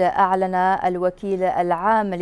أعلن الوكيل العام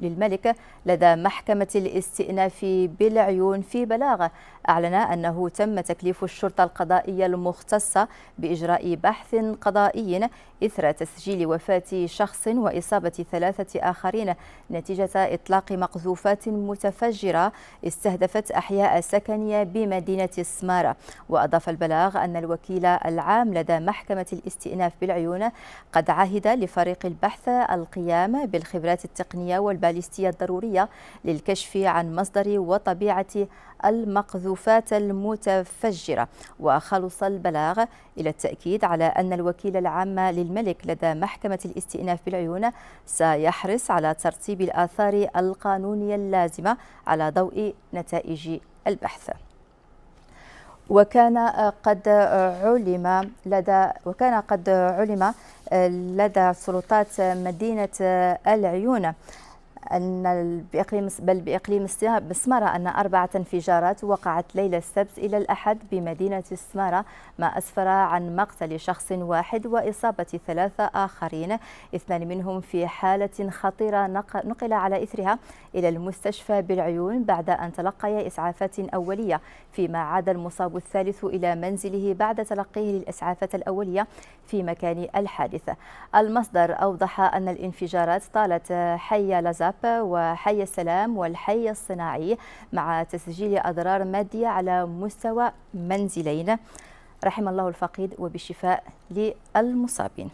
للملك لدى محكمة الاستئناف بالعيون في بلاغ أعلن أنه تم تكليف الشرطة القضائية المختصة بإجراء بحث قضائي إثر تسجيل وفاة شخص وإصابة 3 آخرين نتيجة إطلاق مقذوفات متفجرة استهدفت أحياء سكنية بمدينة سمارة. وأضاف البلاغ أن الوكيل العام لدى محكمة الاستئناف بالعيون قد عهد لفريق البحث القيام بالخبرات التقنية والباليستية الضرورية للكشف عن مصدر وطبيعة المقذوفات المتفجرة. وخلص البلاغ إلى التأكيد على أن الوكيل العام للملك لدى محكمة الاستئناف بالعيون سيحرص على ترتيب الآثار القانونية اللازمة على ضوء نتائج البحث. وكان قد علم لدى سلطات مدينة العيون بإقليم سمارة أن 4 انفجارات وقعت ليلة السبت إلى الأحد بمدينة سمارة، ما أسفر عن مقتل شخص واحد وإصابة 3 آخرين، 2 منهم في حالة خطيرة نقل على إثرها إلى المستشفى بالعيون بعد أن تلقي إسعافات أولية، فيما عاد المصاب الثالث إلى منزله بعد تلقيه للإسعافات الأولية في مكان الحادث. المصدر أوضح أن الانفجارات طالت حي لازاب وحي السلام والحي الصناعي، مع تسجيل أضرار مادية على مستوى منزلين. رحم الله الفقيد وبالشفاء للمصابين.